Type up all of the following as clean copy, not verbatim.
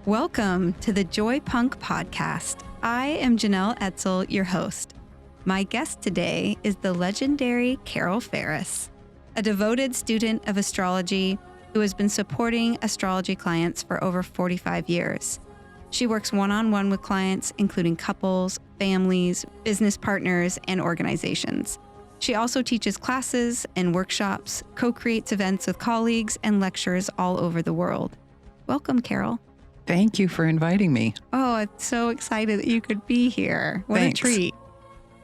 Welcome to the Joypunk podcast. I am Jenelle Etzel, your host. My guest today is the legendary Carol Ferris, a devoted student of astrology who has been supporting astrology clients for over 45 years. She works one-on-one with clients, including couples, families, business partners, and organizations. She also teaches classes and workshops, co-creates events with colleagues, and lectures all over the world. Welcome, Carol. Thank you for inviting me. Oh, I'm so excited that you could be here. What Thanks. a treat.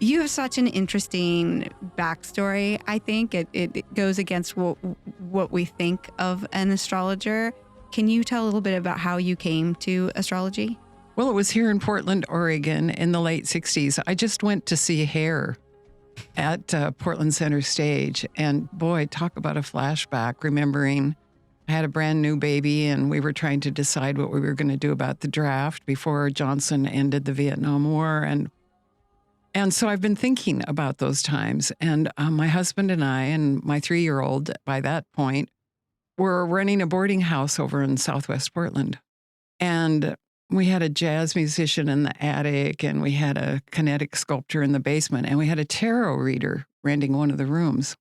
You have such an interesting backstory. I think it goes against what we think of an astrologer. Can you tell a little bit about how you came to astrology? Well, it was here in Portland, Oregon in the late 60s. I just went to see Hair at Portland Center Stage. And boy, talk about a flashback, remembering I had a brand new baby and we were trying to decide what we were going to do about the draft before Johnson ended the Vietnam War. And so I've been thinking about those times. And my husband and I and my 3-year-old by that point were running a boarding house over in Southwest Portland. And we had a jazz musician in the attic and we had a kinetic sculptor in the basement and we had a tarot reader renting one of the rooms.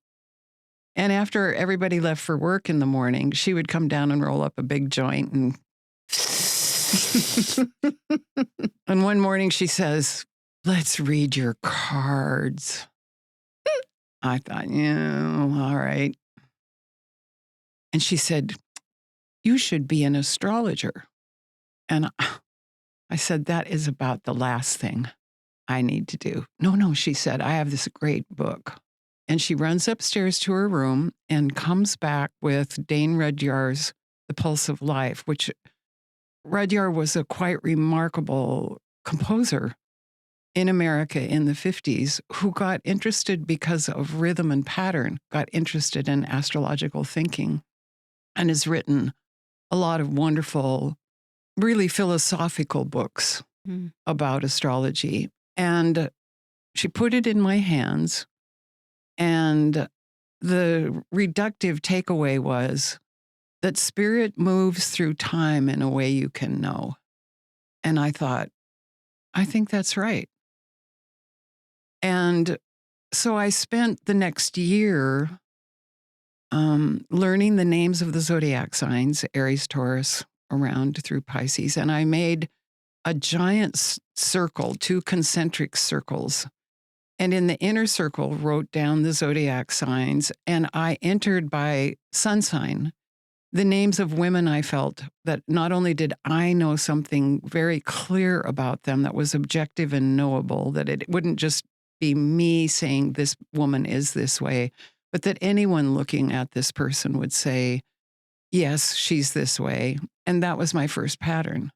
And after everybody left for work in the morning, she would come down and roll up a big joint. And and one morning she says, "Let's read your cards." I thought, yeah, all right. And she said, "You should be an astrologer." And I said, "That is about the last thing I need to do." No, she said, "I have this great book." And she runs upstairs to her room and comes back with Dane Rudyard's The Pulse of Life, which Rudyard was a quite remarkable composer in America in the 50s who got interested because of rhythm and pattern, got interested in astrological thinking, and has written a lot of wonderful, really philosophical books about astrology. And she put it in my hands. And the reductive takeaway was that spirit moves through time in a way you can know. And I thought, I think that's right. And so I spent the next year learning the names of the zodiac signs, Aries, Taurus, around through Pisces. And I made a giant circle, 2 concentric circles. And in the inner circle, wrote down the zodiac signs, and I entered by sun sign the names of women I felt that not only did I know something very clear about them that was objective and knowable, that it wouldn't just be me saying this woman is this way, but that anyone looking at this person would say, yes, she's this way. And that was my first pattern,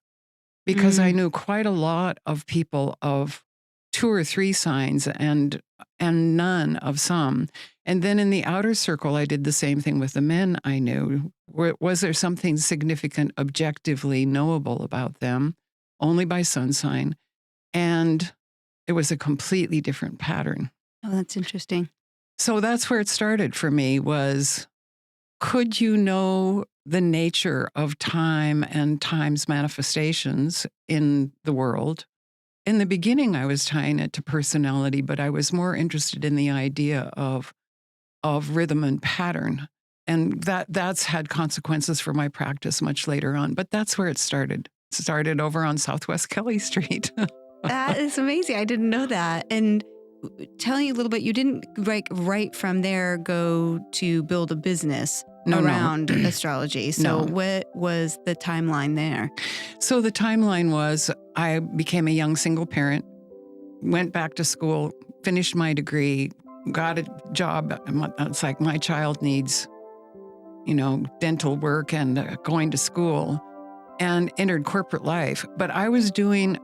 because I knew quite a lot of people of 2 or 3 signs and none of some. And then in the outer circle, I did the same thing with the men I knew. Was there something significant, objectively knowable about them? Only by sun sign. And it was a completely different pattern. Oh, that's interesting. So that's where it started for me was, could you know the nature of time and time's manifestations in the world? In the beginning, I was tying it to personality, but I was more interested in the idea of rhythm and pattern. And that's had consequences for my practice much later on. But that's where it started. It started over on Southwest Kelly Street. That is amazing. I didn't know that. And telling you a little bit, you didn't right from there go to build a business around astrology. So what was the timeline there? So the timeline was I became a young single parent, went back to school, finished my degree, got a job. It's like my child needs, dental work and going to school, and entered corporate life. But I was doing,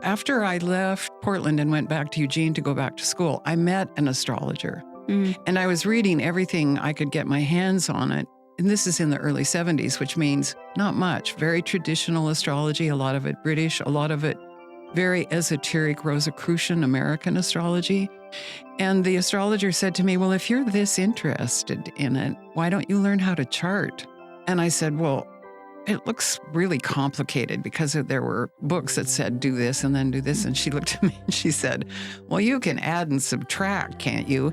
after I left Portland and went back to Eugene to go back to school, I met an astrologer. And I was reading everything I could get my hands on it. And this is in the early 70s, which means not much. Very traditional astrology, a lot of it British, a lot of it very esoteric Rosicrucian American astrology. And the astrologer said to me, well, if you're this interested in it, why don't you learn how to chart? And I said, well, it looks really complicated because there were books that said, do this and then do this. And she looked at me and she said, well, you can add and subtract, can't you?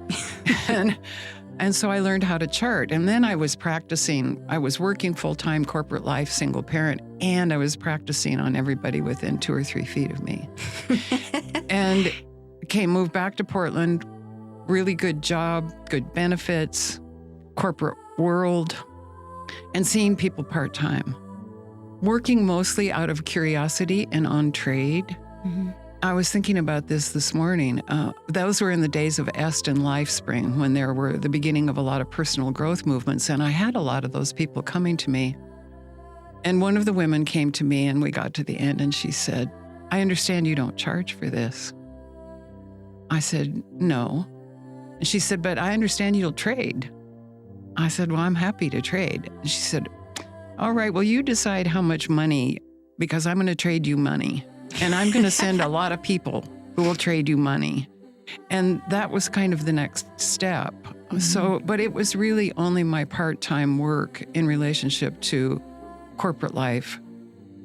And so I learned how to chart. And then I was practicing. I was working full-time corporate life, single parent, and I was practicing on everybody within 2 or 3 feet of me. And moved back to Portland, really good job, good benefits, corporate world, and seeing people part-time. Working mostly out of curiosity and on trade. Mm-hmm. I was thinking about this morning. Those were in the days of Est and Lifespring, when there were the beginning of a lot of personal growth movements, and I had a lot of those people coming to me. And one of the women came to me, and we got to the end, and she said, I understand you don't charge for this. I said, no. And she said, but I understand you'll trade. I said, well, I'm happy to trade. And she said, all right, well, you decide how much money, because I'm going to trade you money. And I'm going to send a lot of people who will trade you money. And that was kind of the next step. Mm-hmm. So, but it was really only my part-time work in relationship to corporate life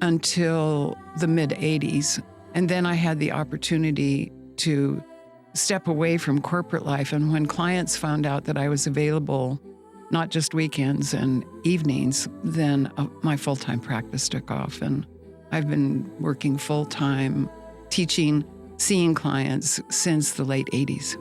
until the mid-'80s. And then I had the opportunity to step away from corporate life. And when clients found out that I was available, not just weekends and evenings, then my full-time practice took off. And I've been working full-time, teaching, seeing clients since the late 80s.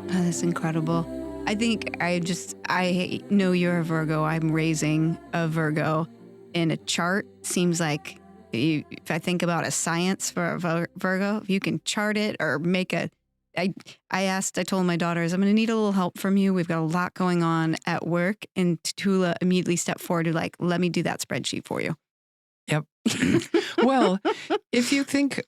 Oh, that's incredible. I think I know you're a Virgo. I'm raising a Virgo. In a chart, seems like if I think about a science for a Virgo, if you can chart it or make I told my daughters, I'm going to need a little help from you. We've got a lot going on at work. And Tula immediately stepped forward to let me do that spreadsheet for you. Yep. Well, if you think,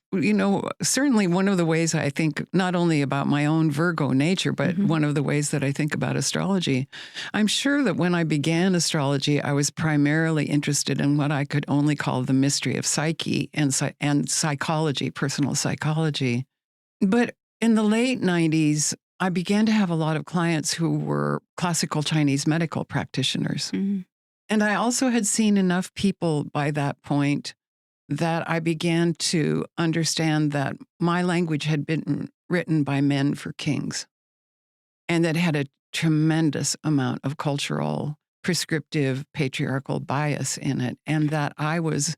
certainly one of the ways I think not only about my own Virgo nature, but mm-hmm. one of the ways that I think about astrology, I'm sure that when I began astrology, I was primarily interested in what I could only call the mystery of psyche and psychology, personal psychology. But in the late 90s, I began to have a lot of clients who were classical Chinese medical practitioners. Mm-hmm. And I also had seen enough people by that point that I began to understand that my language had been written by men for kings, and that had a tremendous amount of cultural, prescriptive, patriarchal bias in it, and that I was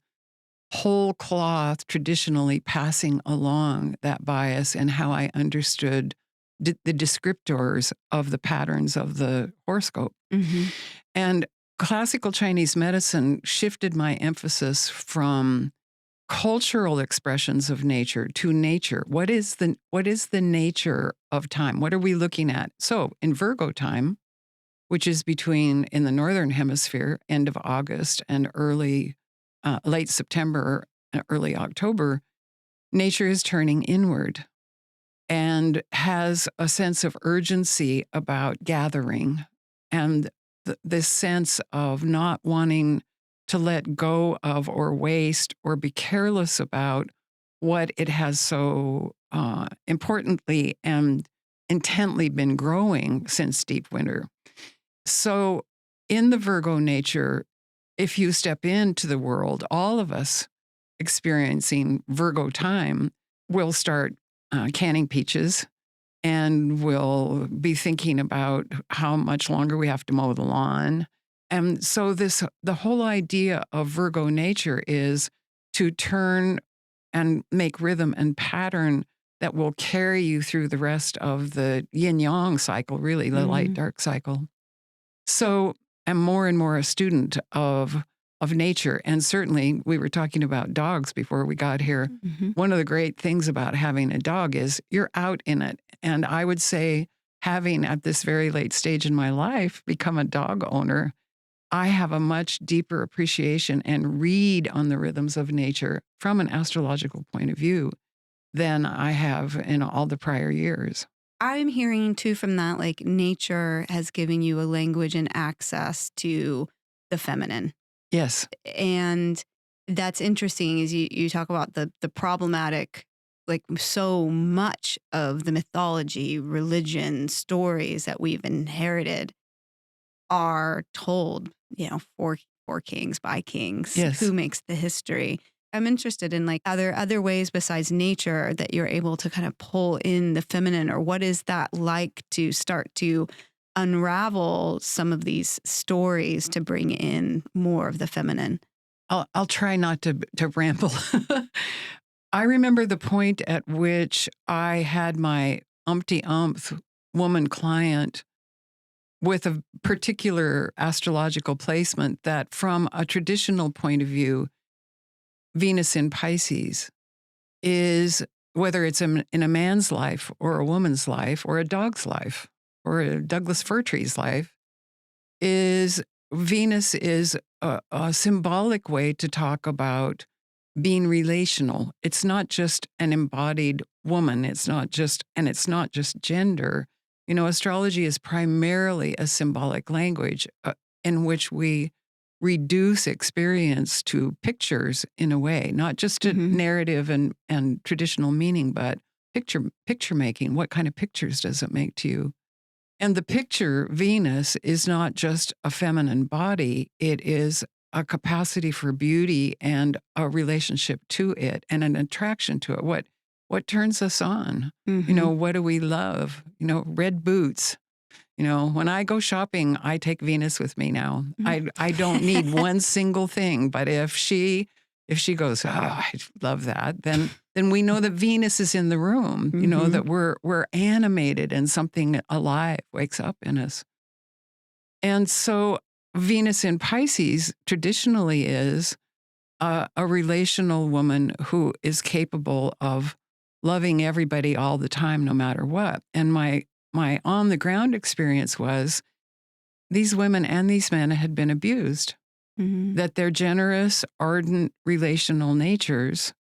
whole cloth traditionally passing along that bias and how I understood the descriptors of the patterns of the horoscope. Mm-hmm. And classical Chinese medicine shifted my emphasis from cultural expressions of nature to nature. What is the nature of time? What are we looking at? So in Virgo time, which is in the northern hemisphere, end of August and late September, early October, nature is turning inward and has a sense of urgency about gathering and this sense of not wanting to let go of or waste or be careless about what it has so importantly and intently been growing since deep winter. So in the Virgo nature, if you step into the world, all of us experiencing Virgo time will start canning peaches, and we'll be thinking about how much longer we have to mow the lawn. And so the whole idea of Virgo nature is to turn and make rhythm and pattern that will carry you through the rest of the yin-yang cycle, really, the mm-hmm. light-dark cycle. So I'm more and more a student of nature. And certainly we were talking about dogs before we got here. Mm-hmm. One of the great things about having a dog is you're out in it. And I would say, having at this very late stage in my life become a dog owner, I have a much deeper appreciation and read on the rhythms of nature from an astrological point of view than I have in all the prior years. I'm hearing too from that, nature has given you a language and access to the feminine. Yes. And that's interesting as you talk about the problematic like so much of the mythology, religion, stories that we've inherited are told, for kings, by kings, Yes. who makes the history. I'm interested in like other ways besides nature that you're able to kind of pull in the feminine, or what is that like to start to unravel some of these stories to bring in more of the feminine? I'll try not to ramble. I remember the point at which I had my umpty-umpth woman client with a particular astrological placement that, from a traditional point of view, Venus in Pisces is, whether it's in a man's life or a woman's life or a dog's life or a Douglas fir tree's life, is Venus is a symbolic way to talk about being relational. It's not just an embodied woman. It's not just gender. Astrology is primarily a symbolic language in which we reduce experience to pictures in a way, not just to narrative and traditional meaning, but picture making. What kind of pictures does it make to you? And the picture, Venus, is not just a feminine body. It is a capacity for beauty and a relationship to it and an attraction to it. What turns us on? What do we love? Red boots. When I go shopping, I take Venus with me now. I don't need one single thing, but if she goes, oh, I love that, then we know that Venus is in the room, that we're animated and something alive wakes up in us. And so Venus in Pisces traditionally is a relational woman who is capable of loving everybody all the time, no matter what. And my on the ground experience was these women and these men had been abused, that their generous, ardent, relational natures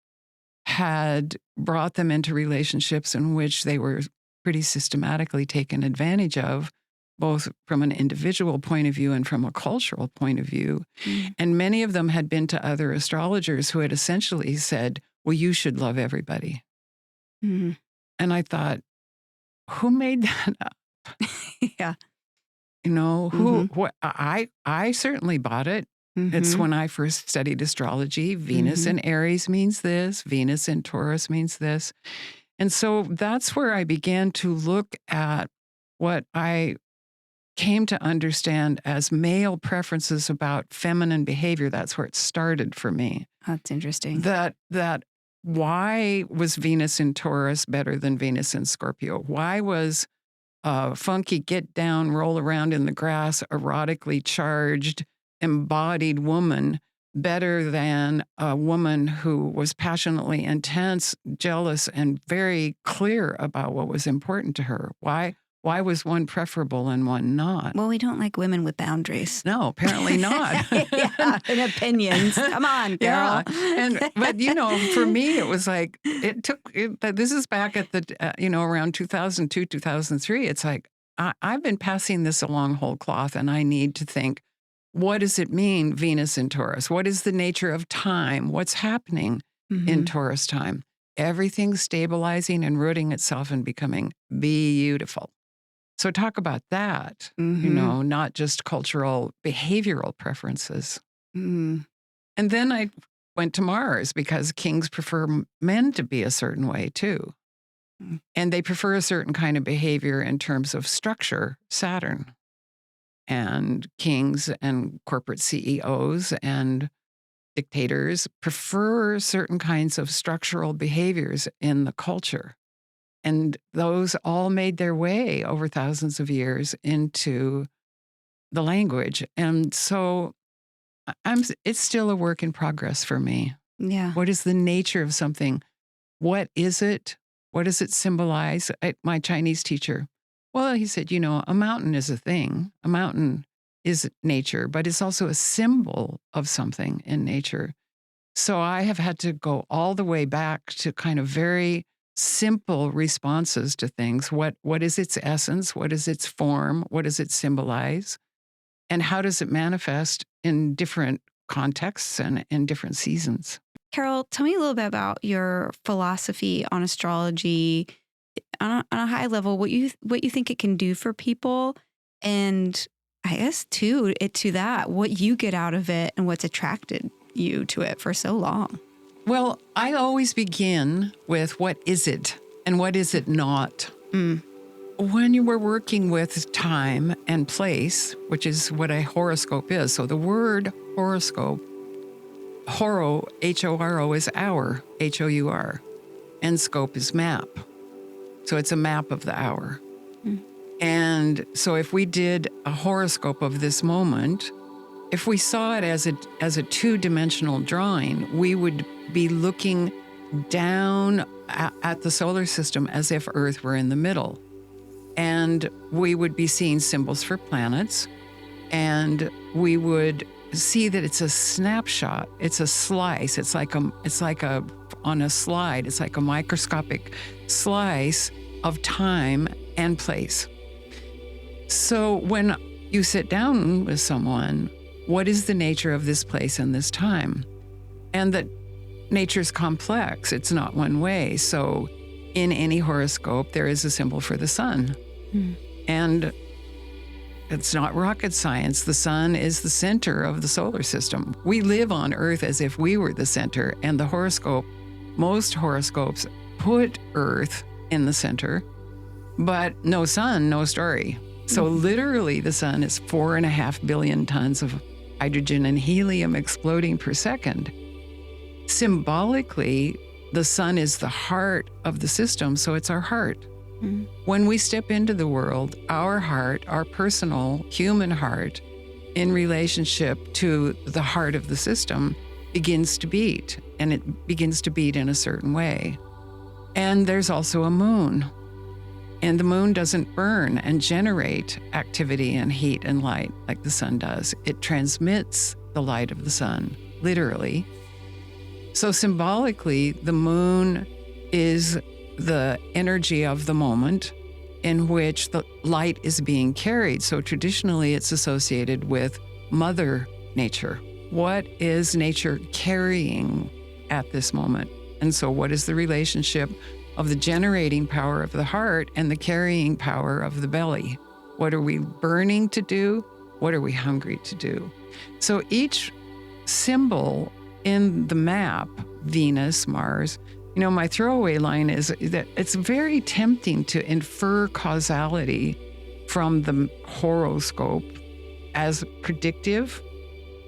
had brought them into relationships in which they were pretty systematically taken advantage of, both from an individual point of view and from a cultural point of view. And many of them had been to other astrologers who had essentially said, well, you should love everybody. And I thought, who made that up? Yeah. What I certainly bought it. It's when I first studied astrology. Venus in Aries means this. Venus in Taurus means this. And so that's where I began to look at what I came to understand as male preferences about feminine behavior. That's where it started for me. That's interesting. That why was Venus in Taurus better than Venus in Scorpio? Why was funky, get down, roll around in the grass, erotically charged, embodied woman better than a woman who was passionately intense, jealous, and very clear about what was important to her? Why was one preferable and one not? Well, we don't like women with boundaries. No, apparently not. Yeah, and opinions. Come on, girl. Yeah. But for me, it was like, this is back at the, around 2002, 2003. It's like, I've been passing this along whole cloth, and I need to think, what does it mean, Venus in Taurus? What is the nature of time? What's happening in Taurus time? Everything's stabilizing and rooting itself and becoming beautiful. So talk about that, not just cultural, behavioral preferences. And then I went to Mars because kings prefer men to be a certain way too. And they prefer a certain kind of behavior in terms of structure, Saturn. And kings and corporate CEOs and dictators prefer certain kinds of structural behaviors in the culture. And those all made their way over thousands of years into the language. And so it's still a work in progress for me. Yeah. What is the nature of something? What is it? What does it symbolize? My Chinese teacher, well, he said, a mountain is a thing. A mountain is nature, but it's also a symbol of something in nature. So I have had to go all the way back to kind of very simple responses to things. What is its essence? What is its form? What does it symbolize? And how does it manifest in different contexts and in different seasons? Carol, tell me a little bit about your philosophy on astrology on a high level, what you think it can do for people, and I guess too, to that, what you get out of it and what's attracted you to it for so long. Well, I always begin with what is it and what is it not? When you were working with time and place, which is what a horoscope is, so the word horoscope, horo, H-O-R-O, is hour, H-O-U-R, and scope is map. So it's a map of the hour. And so if we did a horoscope of this moment, if we saw it as a two-dimensional drawing, we would be looking down at the solar system as if Earth were in the middle. And we would be seeing symbols for planets, and we would see that it's a snapshot. It's a slice. It's like a on a slide. It's like a microscopic slice of time and place. So when you sit down with someone, what is the nature of this place and this time? And that nature is complex. It's not one way. So in any horoscope, there is a symbol for the sun. And it's not rocket science. The sun is the center of the solar system. We live on Earth as if we were the center, and the horoscope, most horoscopes put Earth in the center, but no sun, no story. So literally the sun is 4.5 billion tons of hydrogen and helium exploding per second. Symbolically, the sun is the heart of the system, so it's our heart. When we step into the world, our heart, our personal human heart, in relationship to the heart of the system, begins to beat, and it begins to beat in a certain way. And there's also a moon. And the moon doesn't burn and generate activity and heat and light like the sun does. It transmits the light of the sun, literally. So symbolically, the moon is the energy of the moment in which the light is being carried. So traditionally, it's associated with Mother Nature. What is nature carrying at this moment? And so what is the relationship of the generating power of the heart and the carrying power of the belly? What are we burning to do? What are we hungry to do? So each symbol in the map, Venus, Mars, my throwaway line is that it's very tempting to infer causality from the horoscope as predictive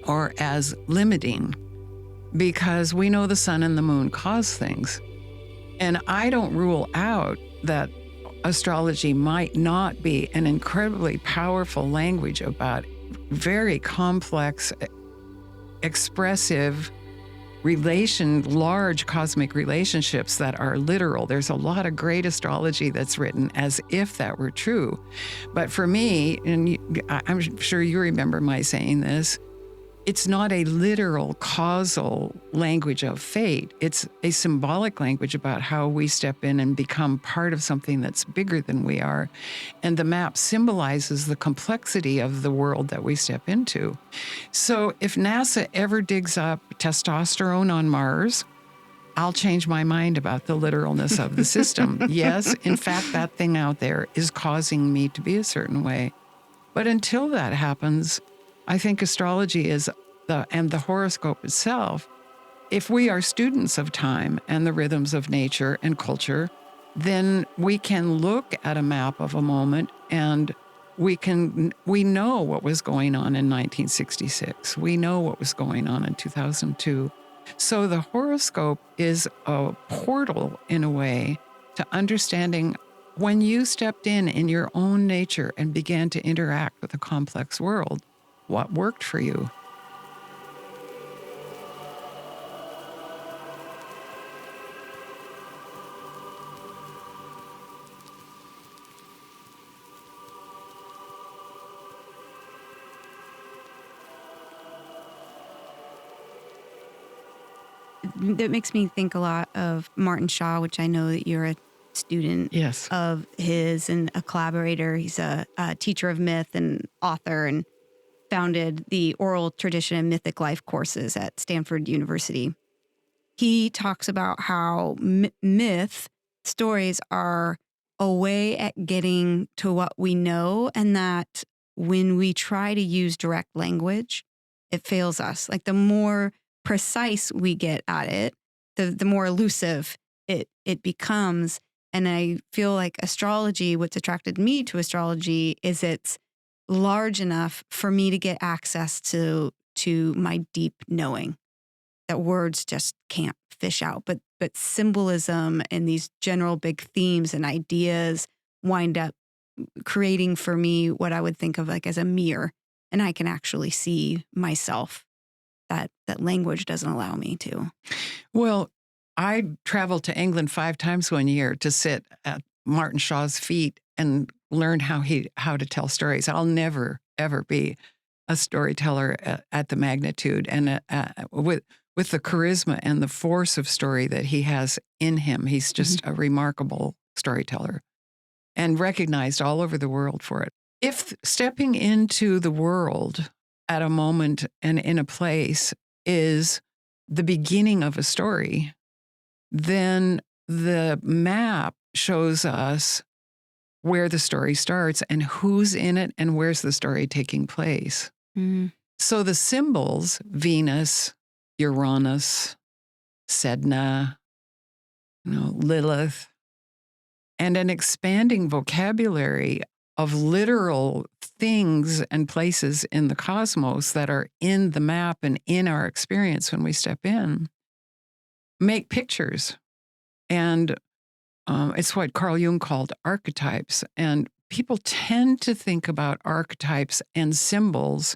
or as limiting, because we know the sun and the moon cause things. And I don't rule out that astrology might not be an incredibly powerful language about very complex, expressive large cosmic relationships that are literal. There's a lot of great astrology that's written as if that were true. But for me, and I'm sure you remember my saying this, it's not a literal causal language of fate. It's a symbolic language about how we step in and become part of something that's bigger than we are. And the map symbolizes the complexity of the world that we step into. So if NASA ever digs up testosterone on Mars, I'll change my mind about the literalness of the system. Yes, in fact, that thing out there is causing me to be a certain way. But until that happens, I think astrology and the horoscope itself, if we are students of time and the rhythms of nature and culture, then we can look at a map of a moment and we know what was going on in 1966. We know what was going on in 2002. So the horoscope is a portal in a way to understanding when you stepped in your own nature and began to interact with a complex world, what worked for you. That makes me think a lot of Martin Shaw, which I know that you're a student of his and a collaborator. He's a teacher of myth and author, and founded the oral tradition and mythic life courses at Stanford University. he talks about how myth stories are a way at getting to what we know, and that when we try to use direct language, it fails us. Like the more precise we get at it, the more elusive it becomes. And I feel like astrology, what's attracted me to astrology is it's large enough for me to get access to my deep knowing that words just can't fish out. But symbolism and these general big themes and ideas wind up creating for me what I would think of like as a mirror, and I can actually see myself that language doesn't allow me to. Well, I traveled to England 5 times one year to sit at Martin Shaw's feet and learn how to tell stories. I'll never, ever be a storyteller at the magnitude and with the charisma and the force of story that he has in him. He's just a remarkable storyteller and recognized all over the world for it. If stepping into the world at a moment and in a place is the beginning of a story, then the map shows us where the story starts and who's in it and where's the story taking place. So the symbols, Venus, Uranus, Sedna, Lilith, and an expanding vocabulary of literal things and places in the cosmos that are in the map and in our experience when we step in, make pictures. And it's what Carl Jung called archetypes. And people tend to think about archetypes and symbols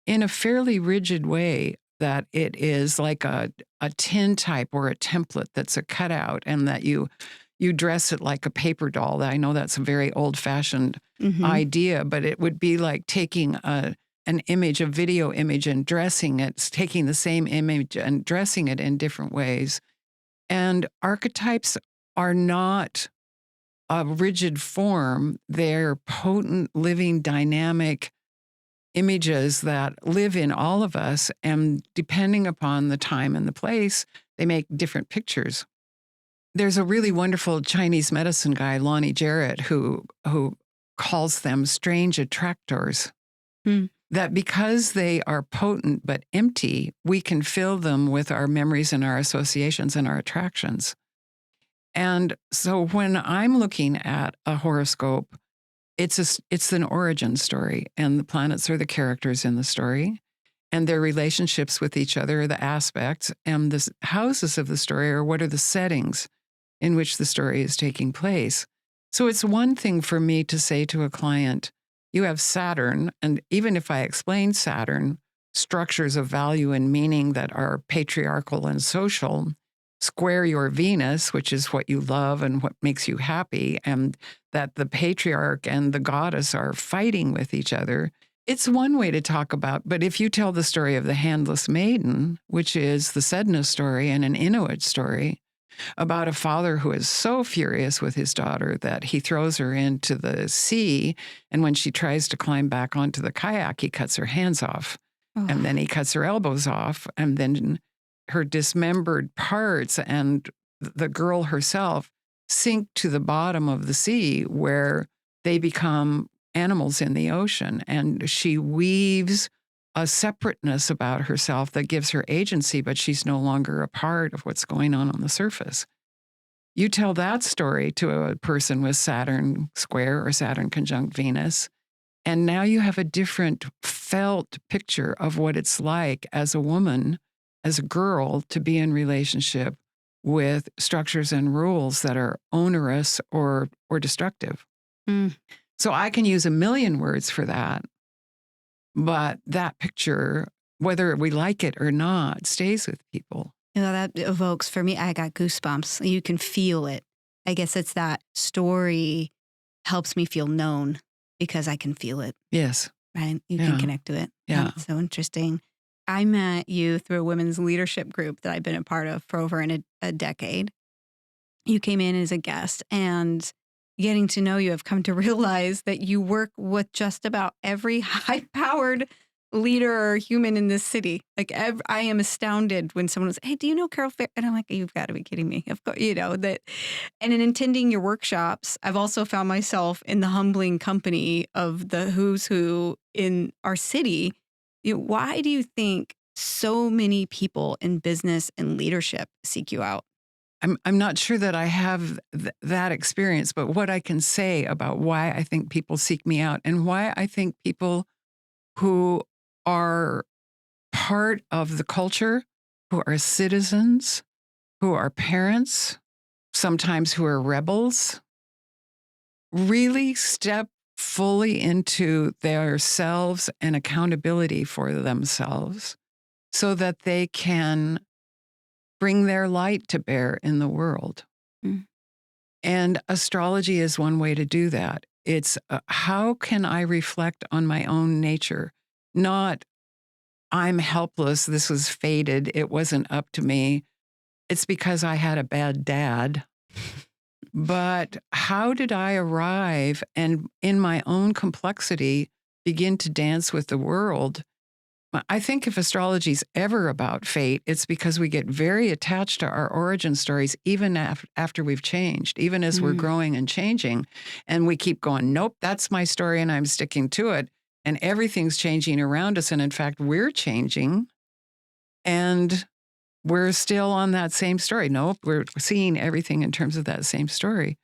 in a fairly rigid way, that it is like a tin type or a template that's a cutout, and that you dress it like a paper doll. I know that's a very old-fashioned idea, but it would be like taking an image, a video image, and dressing it, taking the same image and dressing it in different ways. And archetypes are not a rigid form. They're potent, living, dynamic images that live in all of us. And depending upon the time and the place, they make different pictures. There's a really wonderful Chinese medicine guy, Lonnie Jarrett, who calls them strange attractors. That because they are potent but empty, we can fill them with our memories and our associations and our attractions. And so when I'm looking at a horoscope, it's an origin story, and the planets are the characters in the story, and their relationships with each other are the aspects, and the houses of the story are what are the settings in which the story is taking place. So it's one thing for me to say to a client, you have Saturn, and even if I explain Saturn, structures of value and meaning that are patriarchal and social, square your Venus, which is what you love and what makes you happy, and that the patriarch and the goddess are fighting with each other. It's one way to talk about, but if you tell the story of the handless maiden, which is the Sedna story and an Inuit story about a father who is so furious with his daughter that he throws her into the sea, and when she tries to climb back onto the kayak, he cuts her hands off, and then he cuts her elbows off, and then her dismembered parts and the girl herself sink to the bottom of the sea, where they become animals in the ocean. And she weaves a separateness about herself that gives her agency, but she's no longer a part of what's going on the surface. You tell that story to a person with Saturn square or Saturn conjunct Venus, and now you have a different felt picture of what it's like as a woman, as a girl, to be in relationship with structures and rules that are onerous or destructive. So I can use a million words for that, but that picture, whether we like it or not, stays with people. That evokes, for me, I got goosebumps. You can feel it. I guess it's that story helps me feel known because I can feel it. Yes. Right? You can connect to it. Yeah. That's so interesting. I met you through a women's leadership group that I've been a part of for over a decade. You came in as a guest, and getting to know you, I've come to realize that you work with just about every high-powered leader or human in this city. Like I am astounded when someone says, "Hey, do you know Carol Ferris?" And I'm like, "You've got to be kidding me!" Of course, that. And in attending your workshops, I've also found myself in the humbling company of the who's who in our city. Why do you think so many people in business and leadership seek you out? I'm not sure that I have that experience, but what I can say about why I think people seek me out and why I think people who are part of the culture, who are citizens, who are parents, sometimes who are rebels, really step fully into their selves and accountability for themselves so that they can bring their light to bear in the world. Mm. And astrology is one way to do that. It's how can I reflect on my own nature? Not, I'm helpless, this was fated, it wasn't up to me. It's because I had a bad dad. But how did I arrive and in my own complexity begin to dance with the world? I think if astrology is ever about fate, it's because we get very attached to our origin stories, even after we've changed, even as we're growing and changing. And we keep going, nope, that's my story and I'm sticking to it. And everything's changing around us. And in fact, we're changing and we're still on that same story. Nope, we're seeing everything in terms of that same story.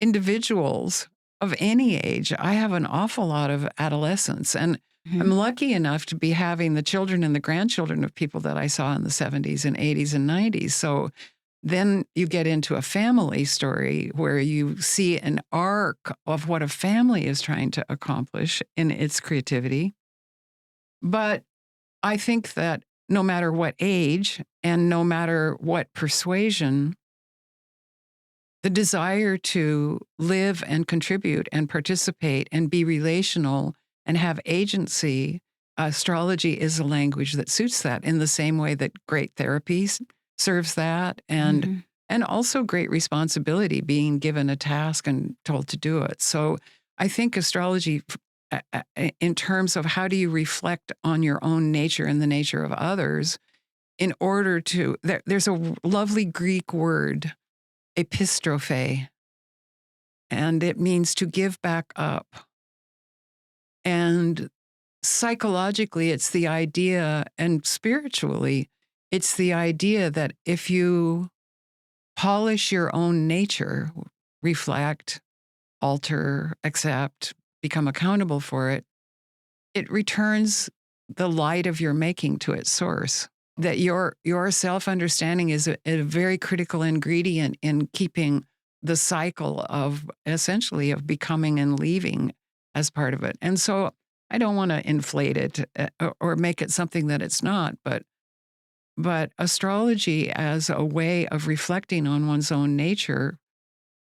Individuals of any age, I have an awful lot of adolescents, and I'm lucky enough to be having the children and the grandchildren of people that I saw in the 70s and 80s and 90s. So then you get into a family story where you see an arc of what a family is trying to accomplish in its creativity. But I think that no matter what age and no matter what persuasion, the desire to live and contribute and participate and be relational and have agency, astrology is a language that suits that in the same way that great therapy serves that and also great responsibility, being given a task and told to do it. So I think astrology, in terms of how do you reflect on your own nature and the nature of others, in order to, there's a lovely Greek word, epistrophe, and it means to give back up. And psychologically, it's the idea, and spiritually, it's the idea that if you polish your own nature, reflect, alter, accept, become accountable for it, it returns the light of your making to its source. That your self-understanding is a very critical ingredient in keeping the cycle of essentially of becoming and leaving as part of it. And so I don't want to inflate it or make it something that it's not, but astrology as a way of reflecting on one's own nature,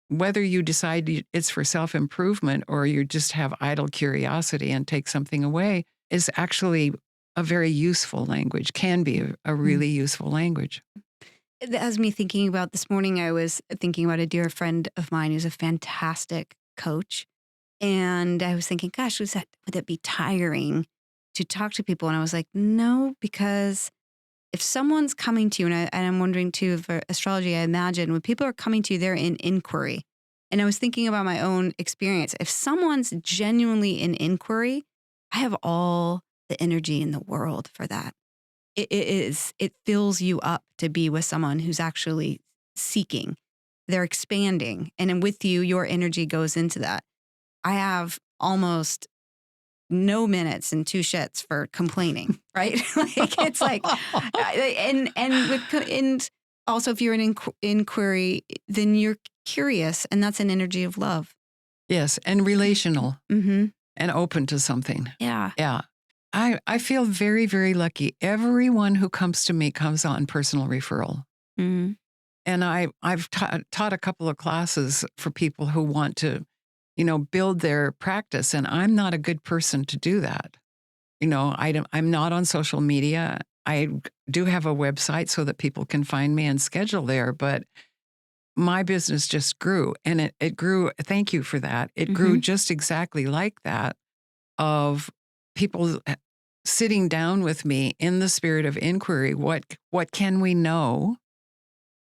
whether you decide it's for self-improvement or you just have idle curiosity and take something away, is actually a very useful language, can be a really useful language. That has me thinking about this morning. I was thinking about a dear friend of mine who's a fantastic coach. And I was thinking, gosh, would that be tiring to talk to people? And I was like, no, because if someone's coming to you, and I'm wondering too, for astrology, I imagine when people are coming to you, they're in inquiry. And I was thinking about my own experience. If someone's genuinely in inquiry, I have all the energy in the world for that. It fills you up to be with someone who's actually seeking. They're expanding. And then with you, your energy goes into that. I have almost no minutes and two shits for complaining, right? Like it's like, and also if you're in inquiry, then you're curious, and that's an energy of love. Yes, and relational and open to something. Yeah. Yeah. I feel very, very lucky. Everyone who comes to me comes on personal referral. And I've taught a couple of classes for people who want to, build their practice. And I'm not a good person to do that. I'm not on social media. I do have a website so that people can find me and schedule there. But my business just grew, and it grew. Thank you for that. It grew just exactly like that. of people sitting down with me in the spirit of inquiry. What can we know?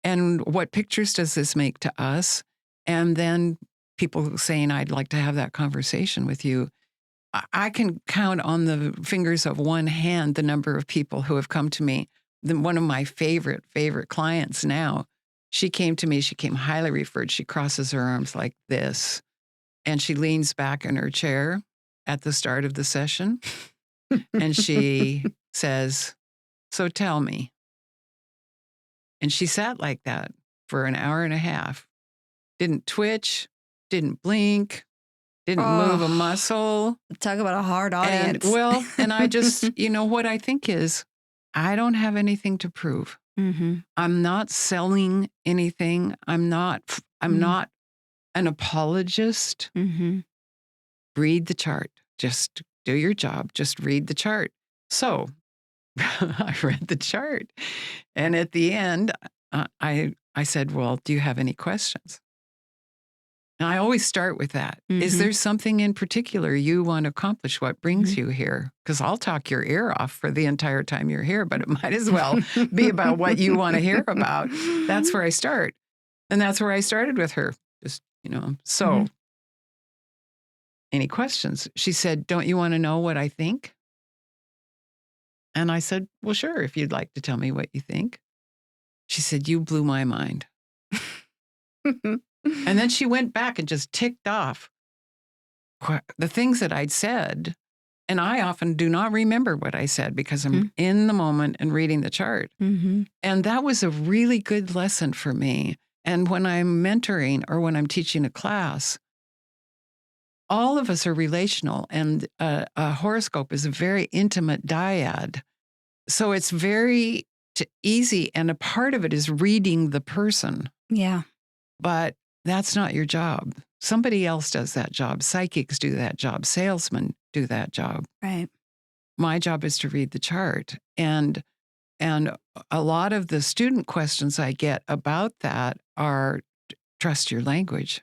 And what pictures does this make to us? And then people saying, I'd like to have that conversation with you. I can count on the fingers of one hand the number of people who have come to me. One of my favorite clients now, she came to me, she came highly referred. She crosses her arms like this, and she leans back in her chair at the start of the session, and she says, so tell me. And she sat like that for an hour and a half, didn't twitch, didn't blink, didn't move a muscle. Talk about a hard audience. And I just, what I think is, I don't have anything to prove. Mm-hmm. I'm not selling anything. I'm not an apologist. Mm-hmm. Read the chart. Just do your job. Just read the chart. So I read the chart. And at the end, I said, well, do you have any questions? And I always start with that. Mm-hmm. Is there something in particular you want to accomplish? What brings you here? Because I'll talk your ear off for the entire time you're here, but it might as well be about what you want to hear about. That's where I start. And that's where I started with her. Just, so any questions? She said, don't you want to know what I think? And I said, well, sure, if you'd like to tell me what you think. She said, you blew my mind. And then she went back and just ticked off the things that I'd said. And I often do not remember what I said because I'm in the moment and reading the chart. Mm-hmm. And that was a really good lesson for me. And when I'm mentoring or when I'm teaching a class, all of us are relational, and a horoscope is a very intimate dyad. So it's very easy, and a part of it is reading the person. Yeah. But that's not your job. Somebody else does that job. Psychics do that job. Salesmen do that job. Right. My job is to read the chart. And a lot of the student questions I get about that are trust your language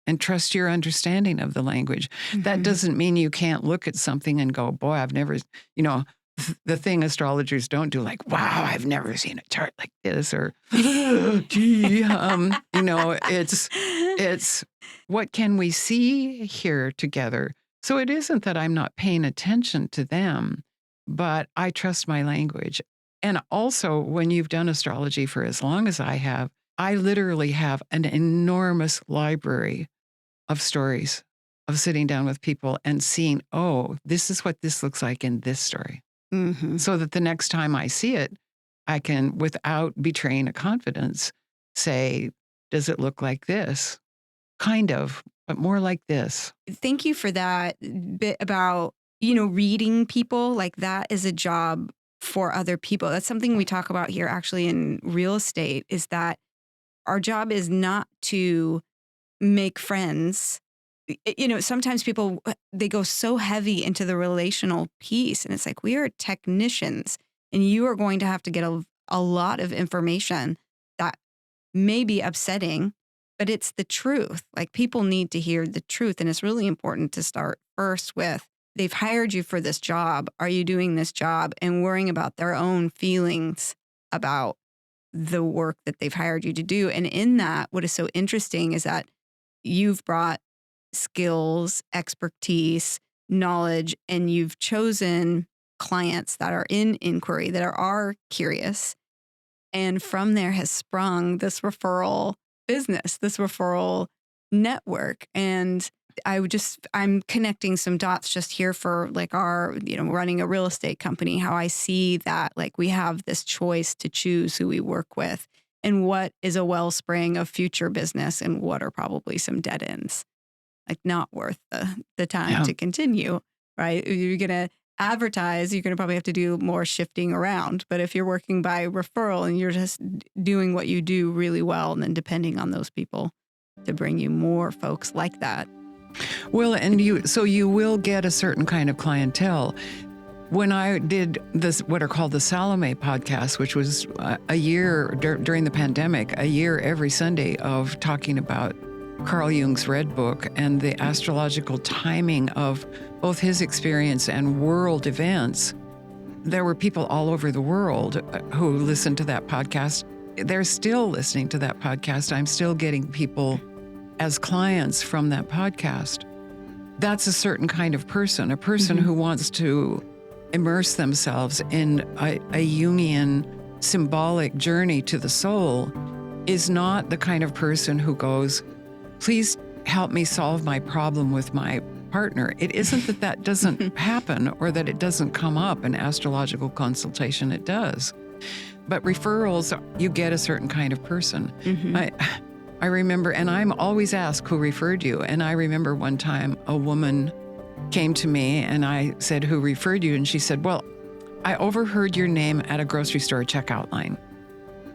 and trust your understanding of the language. Mm-hmm. That doesn't mean you can't look at something and go, boy, I've never, the thing astrologers don't do, like, wow, I've never seen a chart like this, or, gee, it's what can we see here together? So it isn't that I'm not paying attention to them, but I trust my language. And also, when you've done astrology for as long as I have, I literally have an enormous library of stories of sitting down with people and seeing, oh, this is what this looks like in this story. Mm-hmm. So that the next time I see it, I can, without betraying a confidence, say, does it look like this? Kind of, but more like this. Thank you for that bit about, reading people. Like, that is a job for other people. That's something we talk about here actually in real estate, is that our job is not to make friends. Sometimes people, they go so heavy into the relational piece, and it's like, we are technicians, and you are going to have to get a lot of information that may be upsetting, but it's the truth. Like, people need to hear the truth. And it's really important to start first with, they've hired you for this job. Are you doing this job? And worrying about their own feelings about the work that they've hired you to do. And in that, what is so interesting is that you've brought skills, expertise, knowledge, and you've chosen clients that are in inquiry, that are curious. And from there has sprung this referral business, this referral network. And I'm connecting some dots just here for like our, running a real estate company, how I see that, like, we have this choice to choose who we work with and what is a wellspring of future business and what are probably some dead ends, like not worth the time to continue, right? You're going to advertise, you're going to probably have to do more shifting around. But if you're working by referral and you're just doing what you do really well, and then depending on those people to bring you more folks like that. Well, and you will get a certain kind of clientele. When I did this, what are called the Salome podcast, which was a year during the pandemic, a year every Sunday of talking about Carl Jung's Red Book and the astrological timing of both his experience and world events, there were people all over the world who listened to that podcast. They're still listening to that podcast. I'm still getting people as clients from that podcast. That's a certain kind of person, a person who wants to immerse themselves in a Jungian symbolic journey to the soul is not the kind of person who goes, please help me solve my problem with my partner. It isn't that that doesn't happen or that it doesn't come up in astrological consultation. It does. But referrals, you get a certain kind of person. I remember, and I'm always asked who referred you. And I remember one time a woman came to me and I said, who referred you? And she said, well, I overheard your name at a grocery store checkout line.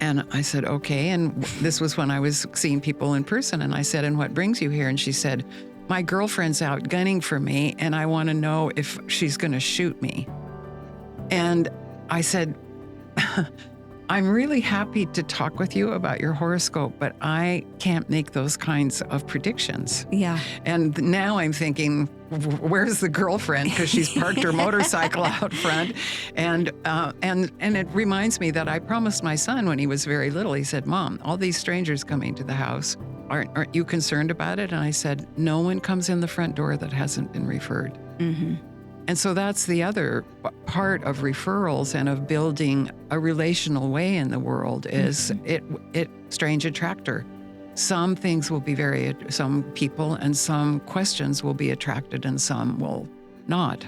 And I said, okay. And this was when I was seeing people in person. And I said, and what brings you here? And she said, my girlfriend's out gunning for me and I want to know if she's going to shoot me. And I said, I'm really happy to talk with you about your horoscope, but I can't make those kinds of predictions. Yeah. And now I'm thinking, where's the girlfriend? Because she's parked her motorcycle out front. And it reminds me that I promised my son when he was very little, he said, Mom, all these strangers coming to the house, aren't you concerned about it? And I said, no one comes in the front door that hasn't been referred. And so that's the other part of referrals and of building a relational way in the world is it strange attractor. Some things will be some people and some questions will be attracted and some will not.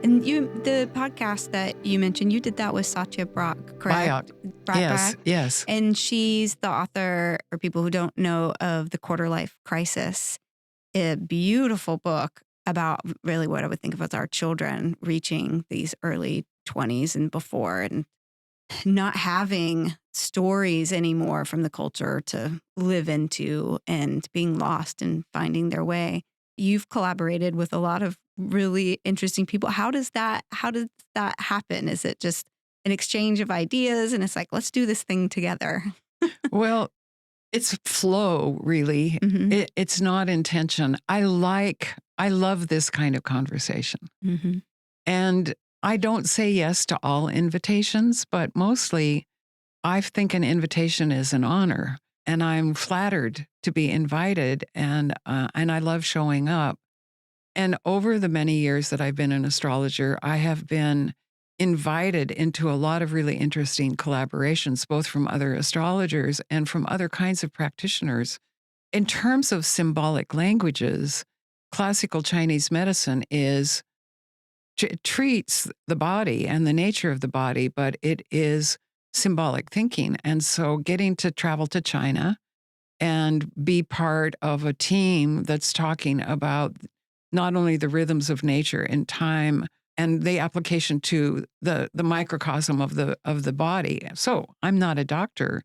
And the podcast that you mentioned, you did that with Satya Brock, correct? Yes. And she's the author, or people who don't know, of The Quarter Life Crisis, a beautiful book about really what I would think of as our children reaching these early 20s and before, and not having stories anymore from the culture to live into and being lost and finding their way. You've collaborated with a lot of really interesting people. How does that happen? Is it just an exchange of ideas and it's like, let's do this thing together? Well, it's flow, really. It's not intention. I love this kind of conversation. And I don't say yes to all invitations, but mostly I think an invitation is an honor. And I'm flattered to be invited, and I love showing up. And over the many years that I've been an astrologer, I have been invited into a lot of really interesting collaborations, both from other astrologers and from other kinds of practitioners. In terms of symbolic languages, classical Chinese medicine treats the body and the nature of the body, but it is symbolic thinking. And so getting to travel to China and be part of a team that's talking about not only the rhythms of nature and time and the application to the microcosm of the body. So I'm not a doctor,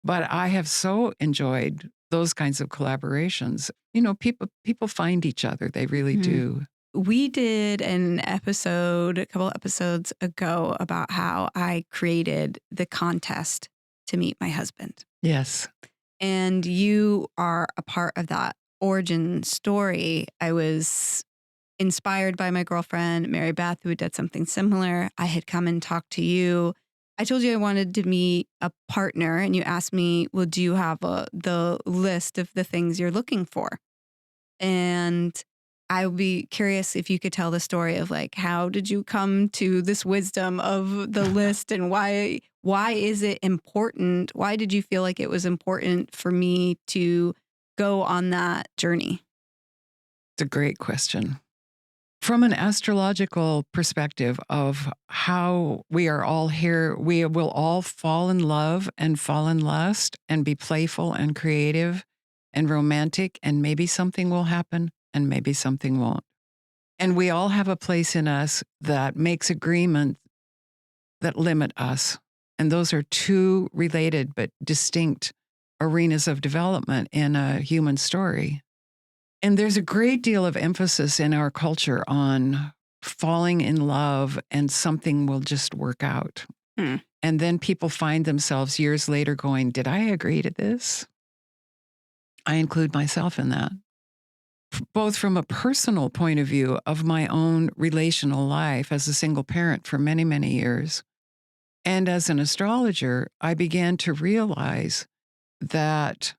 but I have so enjoyed those kinds of collaborations. You know, people find each other. They really do. We did a couple episodes ago about how I created the contest to meet my husband. Yes. And you are a part of that origin story. I was inspired by my girlfriend, Mary Beth, who had done something similar. I had come and talked to you. I told you I wanted to meet a partner, and you asked me, well, do you have the list of the things you're looking for? And I would be curious if you could tell the story of like, how did you come to this wisdom of the list, and why is it important? Why did you feel like it was important for me to go on that journey? It's a great question. From an astrological perspective of how we are all here, we will all fall in love and fall in lust and be playful and creative and romantic, and maybe something will happen and maybe something won't. And we all have a place in us that makes agreements that limit us. And those are two related but distinct arenas of development in a human story. And there's a great deal of emphasis in our culture on falling in love and something will just work out. And then people find themselves years later going, did I agree to this? I include myself in that, both from a personal point of view of my own relational life as a single parent for many, many years. And as an astrologer, I began to realize that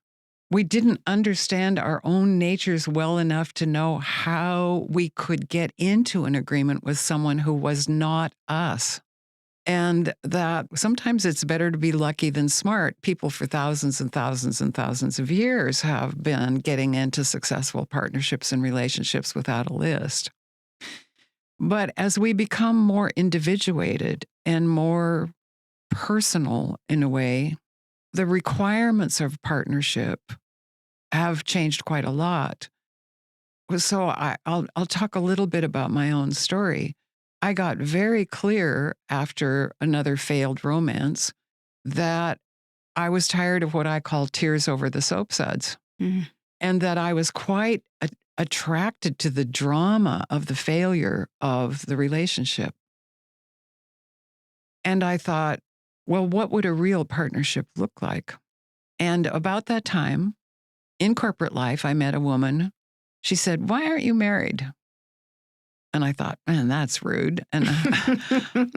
we didn't understand our own natures well enough to know how we could get into an agreement with someone who was not us. And that sometimes it's better to be lucky than smart. People for thousands and thousands and thousands of years have been getting into successful partnerships and relationships without a list. But as we become more individuated and more personal in a way, the requirements of partnership have changed quite a lot. So I'll talk a little bit about my own story. I got very clear after another failed romance that I was tired of what I call tears over the soapsuds, and that I was quite attracted to the drama of the failure of the relationship. And I thought, well, what would a real partnership look like? And about that time, in corporate life, I met a woman. She said, "Why aren't you married?" And I thought, man, that's rude. And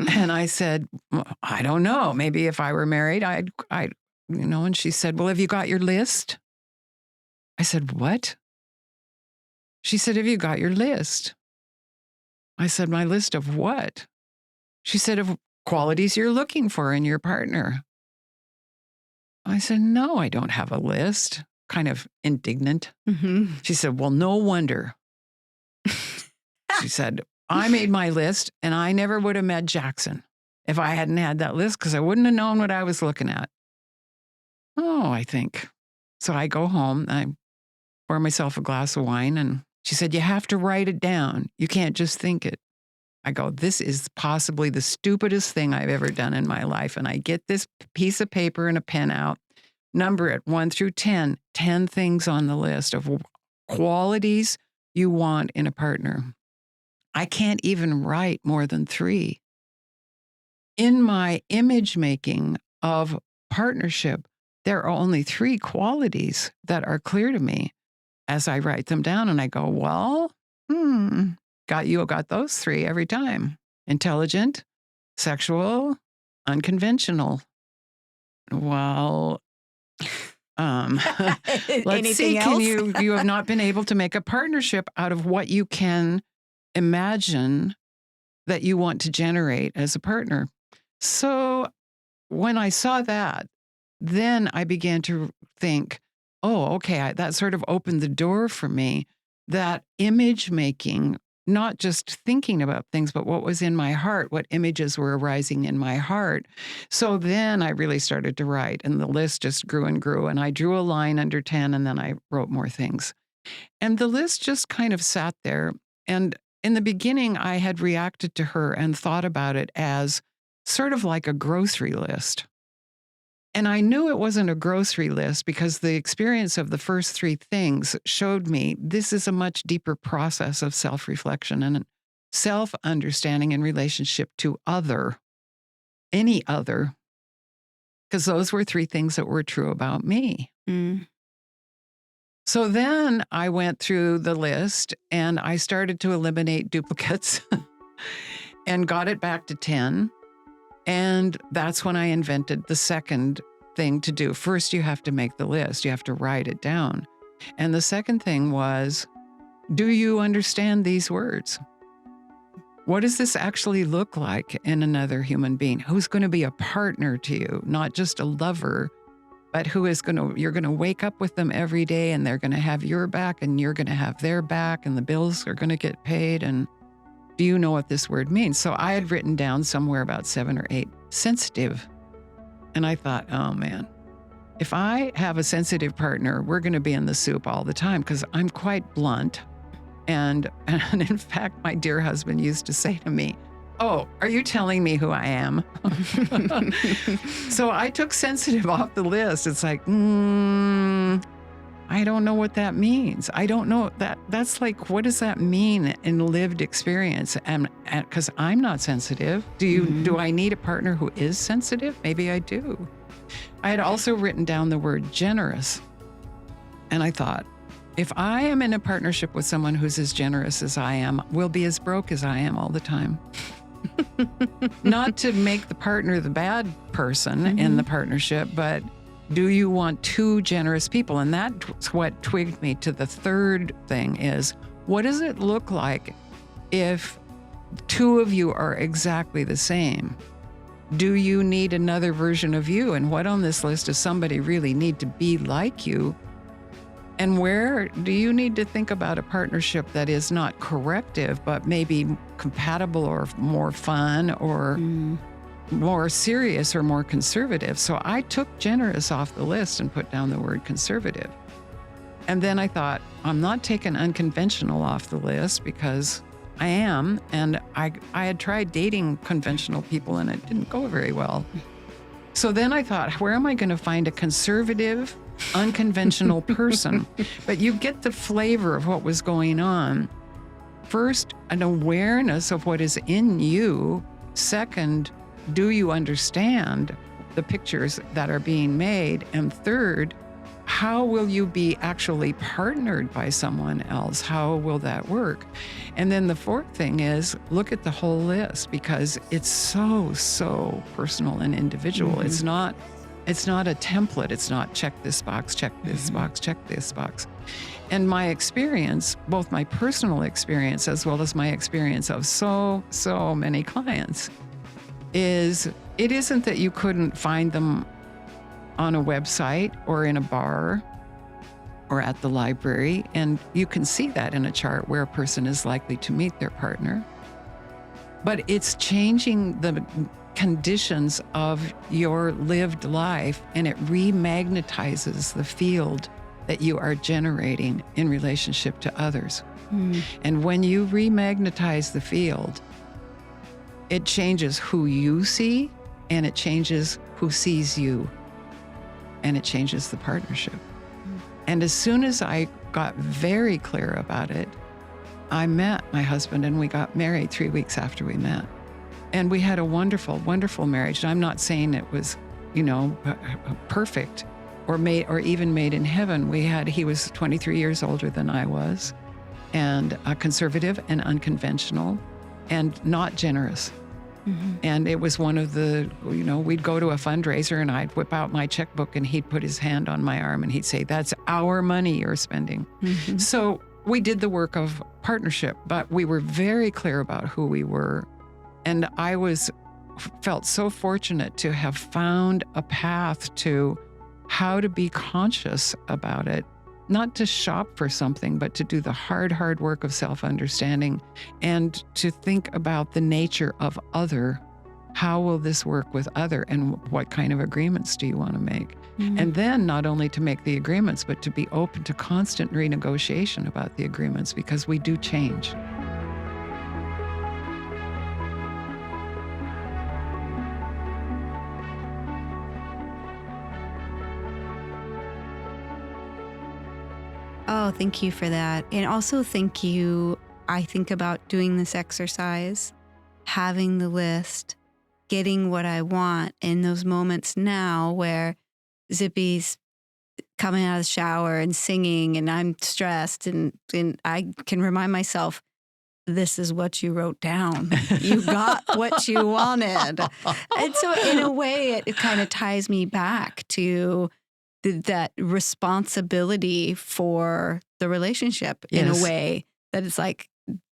and I said, well, I don't know. Maybe if I were married, I'd, and she said, well, have you got your list? I said, what? She said, have you got your list? I said, my list of what? She said, of qualities you're looking for in your partner. I said, no, I don't have a list. Kind of indignant. She said, well, no wonder. She said, I made my list and I never would have met Jackson if I hadn't had that list because I wouldn't have known what I was looking at. Oh, I think. So I go home, I pour myself a glass of wine, and she said, you have to write it down. You can't just think it. I go, this is possibly the stupidest thing I've ever done in my life. And I get this piece of paper and a pen out, number it 1 through 10, 10 things on the list of qualities you want in a partner. I can't even write more than 3. In my image making of partnership, there are only 3 qualities that are clear to me as I write them down. And I go, well, got those 3 every time. Intelligent, sexual, unconventional. Well, let's see, else? you have not been able to make a partnership out of what you can imagine that you want to generate as a partner. So when I saw that, then I began to think, oh, okay, that sort of opened the door for me, that image making, not just thinking about things, but what was in my heart, what images were arising in my heart. So then I really started to write, and the list just grew and grew, and I drew a line under 10, and then I wrote more things. And the list just kind of sat there, and in the beginning, I had reacted to her and thought about it as sort of like a grocery list. And I knew it wasn't a grocery list because the experience of the first 3 things showed me this is a much deeper process of self-reflection and self-understanding in relationship to any other, because those were 3 things that were true about me. So then I went through the list and I started to eliminate duplicates and got it back to 10. And that's when I invented the second thing to do. First, you have to make the list. You have to write it down. And the second thing was, do you understand these words? What does this actually look like in another human being? Who's going to be a partner to you, not just a lover, but you're going to wake up with them every day and they're going to have your back and you're going to have their back and the bills are going to get paid. And do you know what this word means? So I had written down somewhere about 7 or 8, sensitive. And I thought, oh man, if I have a sensitive partner, we're going to be in the soup all the time because I'm quite blunt. And in fact, my dear husband used to say to me, oh, are you telling me who I am? So I took sensitive off the list. It's like, I don't know what that means. I don't know that's like, what does that mean in lived experience? And because I'm not sensitive. Do I need a partner who is sensitive? Maybe I do. I had also written down the word generous. And I thought, if I am in a partnership with someone who's as generous as I am, we'll be as broke as I am all the time. Not to make the partner the bad person in the partnership, but do you want two generous people? And that's what twigged me to the third thing is, what does it look like if two of you are exactly the same? Do you need another version of you? And what on this list does somebody really need to be like you? And where do you need to think about a partnership that is not corrective, but maybe compatible or more fun or more serious or more conservative? So I took generous off the list and put down the word conservative. And then I thought, I'm not taking unconventional off the list because I am. And I had tried dating conventional people and it didn't go very well. So then I thought, where am I going to find a conservative, unconventional person? But you get the flavor of what was going on. First, an awareness of what is in you. Second, do you understand the pictures that are being made? And third, how will you be actually partnered by someone else? How will that work? And then the fourth thing is look at the whole list because it's so personal and individual. It's not a template. It's not check this box, check this box, check this box. And my experience, both my personal experience as well as my experience of so many clients, is it isn't that you couldn't find them on a website or in a bar or at the library. And you can see that in a chart where a person is likely to meet their partner. But it's changing the conditions of your lived life, and it remagnetizes the field that you are generating in relationship to others. And when you remagnetize the field, it changes who you see, and it changes who sees you, and it changes the partnership. And as soon as I got very clear about it, I met my husband and we got married 3 weeks after we met. And we had a wonderful, wonderful marriage. And I'm not saying it was, perfect or even made in heaven. He was 23 years older than I was, and conservative and unconventional and not generous. And it was one of the, we'd go to a fundraiser and I'd whip out my checkbook and he'd put his hand on my arm and he'd say, that's our money you're spending. So we did the work of partnership, but we were very clear about who we were. And I felt so fortunate to have found a path to how to be conscious about it. Not to shop for something, but to do the hard work of self-understanding and to think about the nature of other. How will this work with other, and what kind of agreements do you want to make? And then not only to make the agreements, but to be open to constant renegotiation about the agreements, because we do change. Oh, thank you for that. And also thank you. I think about doing this exercise, having the list, getting what I want in those moments now where Zippy's coming out of the shower and singing and I'm stressed and I can remind myself, this is what you wrote down. You got what you wanted. And so in a way, it kind of ties me back to that responsibility for the relationship in a way that it's like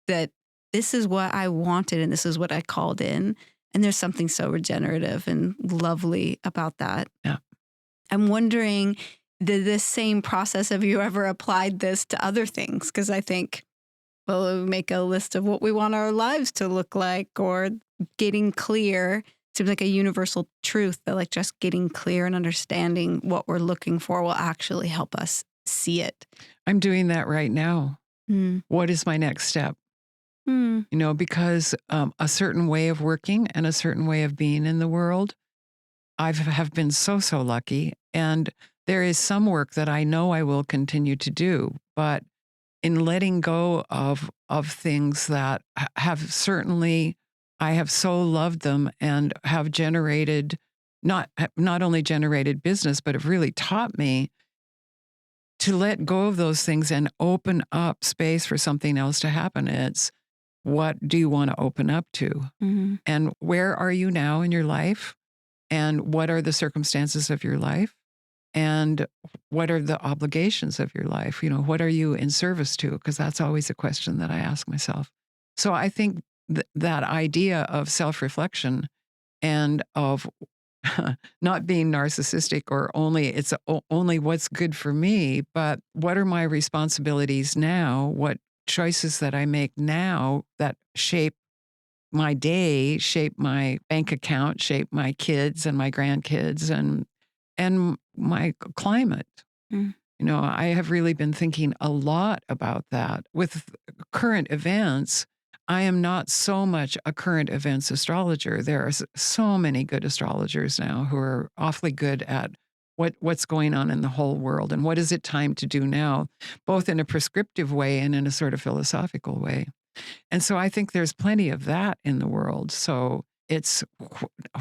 that this is what I wanted and this is what I called in. And there's something so regenerative and lovely about that. Yeah. I'm wondering, did this same process, have you ever applied this to other things? Because I think, well, we make a list of what we want our lives to look like, or getting clear. Seems like a universal truth that like just getting clear and understanding what we're looking for will actually help us see it. I'm doing that right now. What is my next step? Because a certain way of working and a certain way of being in the world, I have been so lucky. And there is some work that I know I will continue to do, but in letting go of things that have certainly, I have so loved them and have generated, not only generated business, but have really taught me to let go of those things and open up space for something else to happen. It's, what do you want to open up to? Mm-hmm. And where are you now in your life? And what are the circumstances of your life? And what are the obligations of your life? You know, what are you in service to? Because that's always a question that I ask myself. So I think that idea of self-reflection and of not being narcissistic or only only what's good for me, but what are my responsibilities now? What choices that I make now that shape my day, shape my bank account, shape my kids and my grandkids and my climate. Mm. You know, I have really been thinking a lot about that. With current events, I am not so much a current events astrologer. There are so many good astrologers now who are awfully good at what's going on in the whole world and what is it time to do now, both in a prescriptive way and in a sort of philosophical way. And so I think there's plenty of that in the world. So it's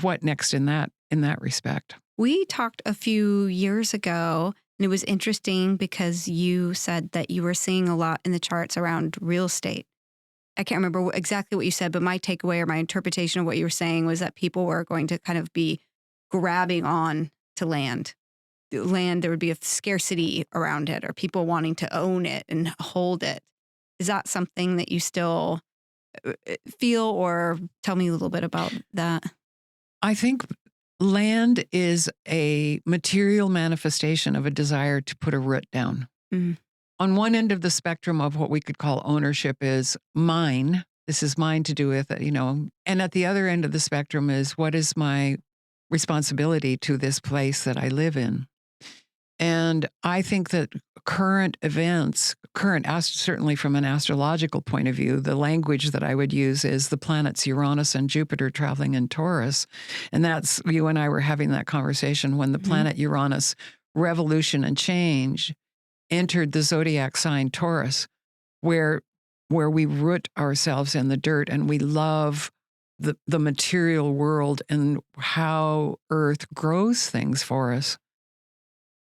what next in that respect. We talked a few years ago, and it was interesting because you said that you were seeing a lot in the charts around real estate. I can't remember exactly what you said, but my takeaway or my interpretation of what you were saying was that people were going to kind of be grabbing on to land. Land, there would be a scarcity around it, or people wanting to own it and hold it. Is that something that you still feel, or tell me a little bit about that? I think land is a material manifestation of a desire to put a root down. Mm-hmm. On one end of the spectrum of what we could call ownership is mine. This is mine to do with, you know. And at the other end of the spectrum is, what is my responsibility to this place that I live in? And I think that current events, certainly from an astrological point of view, the language that I would use is the planets Uranus and Jupiter traveling in Taurus. And that's, you and I were having that conversation when the planet Uranus, revolution and change, entered the zodiac sign Taurus, where we root ourselves in the dirt and we love the material world and how Earth grows things for us.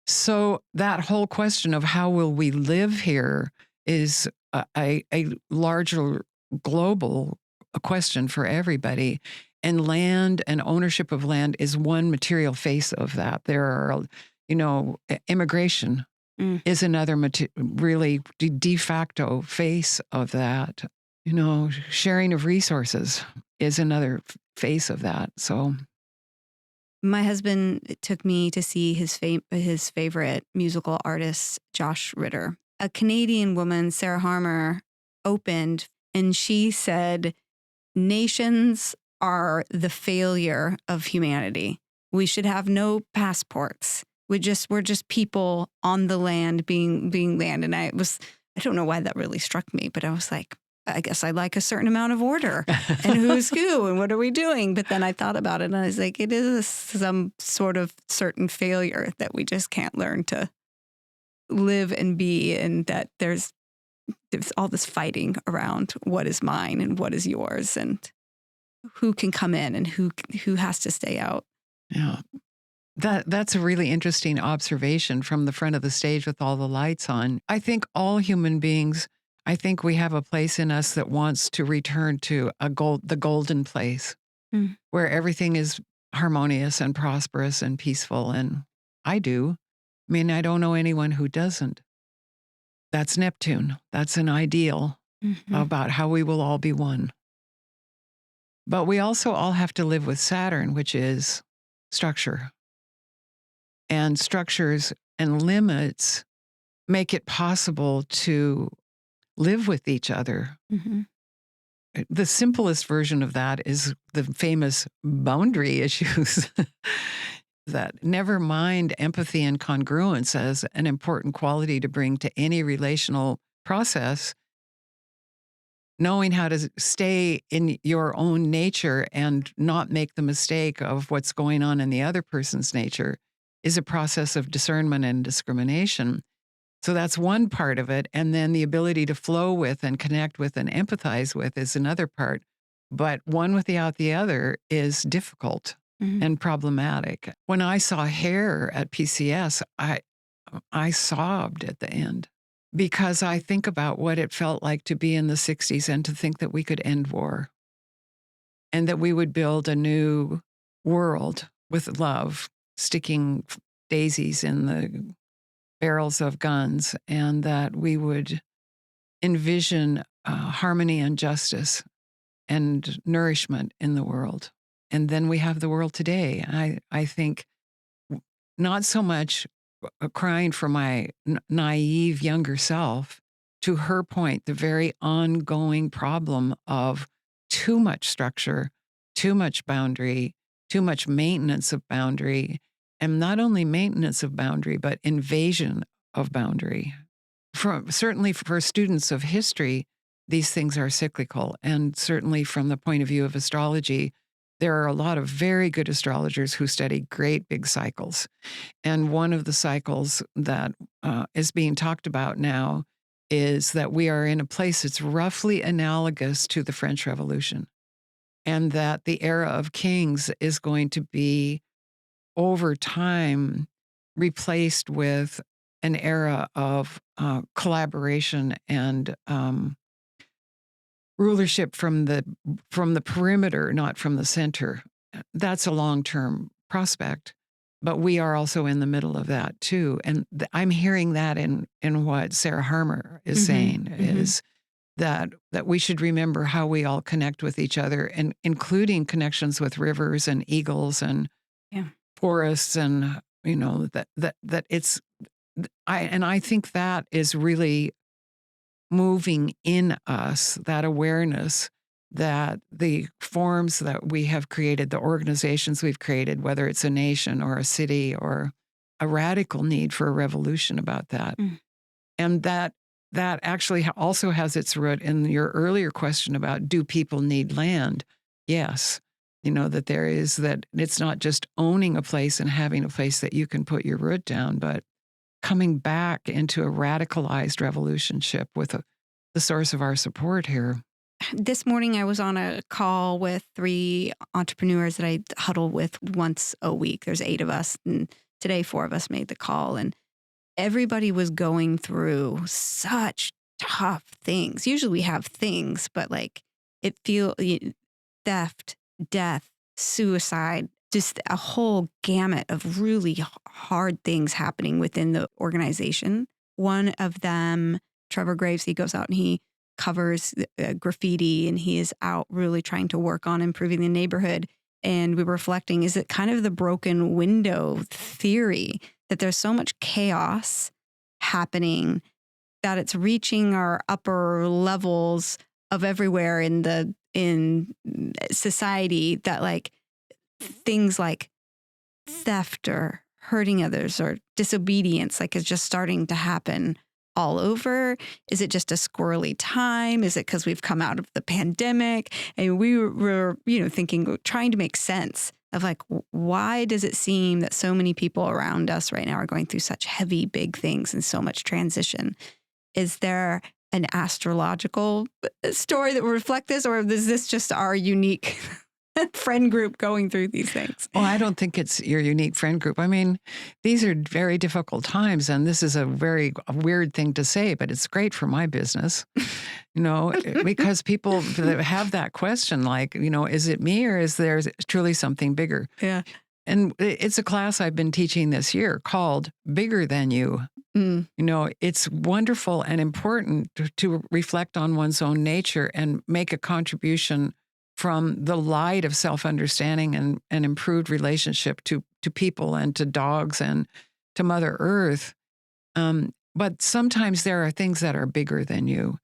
So that whole question of how will we live here is a larger global question for everybody. And land and ownership of land is one material face of that. There are, you know, immigration is another really de facto face of that. You know, sharing of resources is another face of that. So my husband took me to see his favorite musical artist, Josh Ritter. A Canadian woman, Sarah Harmer, opened, and she said, nations are the failure of humanity. We should have no passports. We're just people on the land being land. And I don't know why that really struck me, but I was like, I guess I like a certain amount of order and who's who and what are we doing? But then I thought about it and I was like, it is some sort of certain failure that we just can't learn to live and be, and that there's all this fighting around what is mine and what is yours and who can come in and who has to stay out. Yeah. That's a really interesting observation from the front of the stage with all the lights on. I think all human beings, I think we have a place in us that wants to return to the golden place where everything is harmonious and prosperous and peaceful. And I do. I mean, I don't know anyone who doesn't. That's Neptune. That's an ideal about how we will all be one. But we also all have to live with Saturn, which is structure. And structures and limits make it possible to live with each other. The simplest version of that is the famous boundary issues. That never mind empathy and congruence as an important quality to bring to any relational process. Knowing how to stay in your own nature and not make the mistake of what's going on in the other person's nature is a process of discernment and discrimination. So that's one part of it. And then the ability to flow with and connect with and empathize with is another part. But one without the other is difficult and problematic. When I saw hair at PCS, I sobbed at the end because I think about what it felt like to be in the 60s and to think that we could end war and that we would build a new world with love, sticking daisies in the barrels of guns, and that we would envision harmony and justice and nourishment in the world. And then we have the world today. I think not so much crying for my naive younger self, to her point, the very ongoing problem of too much structure, too much boundary, too much maintenance of boundary, and not only maintenance of boundary, but invasion of boundary. Certainly for students of history, these things are cyclical. And certainly from the point of view of astrology, there are a lot of very good astrologers who study great big cycles. And one of the cycles that is being talked about now is that we are in a place that's roughly analogous to the French Revolution, and that the era of kings is going to be, over time, replaced with an era of collaboration and rulership from the perimeter, not from the center. That's a long-term prospect, but we are also in the middle of that too. And I'm hearing that in what Sarah Harmer is saying, is that we should remember how we all connect with each other, and including connections with rivers and eagles and forests, and that it's I think that is really moving in us, that awareness that the forms that we have created, the organizations we've created, whether it's a nation or a city or a radical need for a revolution about that. And that actually also has its root in your earlier question about, do people need land? Yes. That there is, that it's not just owning a place and having a place that you can put your root down, but coming back into a radicalized revolutionship with the source of our support here. This morning, I was on a call with 3 entrepreneurs that I huddle with once a week. There's 8 of us, and today 4 of us made the call, and everybody was going through such tough things. Usually we have things, but like it feels theft, death, suicide, just a whole gamut of really hard things happening within the organization. One of them, Trevor Graves, he goes out and he covers graffiti, and he is out really trying to work on improving the neighborhood. And we were reflecting, is it kind of the broken window theory that there's so much chaos happening that it's reaching our upper levels of everywhere in society, that like things like theft or hurting others or disobedience is just starting to happen all over? Is it just a squirrely time? Is it because we've come out of the pandemic? And we were thinking, trying to make sense of why does it seem that so many people around us right now are going through such heavy, big things and so much transition? Is there an astrological story that will reflect this, or is this just our unique friend group going through these things? Well, I don't think it's your unique friend group. I mean, these are very difficult times, and this is a very weird thing to say, but it's great for my business, because people have that question, is it me, or is there truly something bigger? Yeah. And it's a class I've been teaching this year called Bigger Than You. It's wonderful and important to reflect on one's own nature and make a contribution from the light of self-understanding and improved relationship to people and to dogs and to Mother Earth. But sometimes there are things that are bigger than you.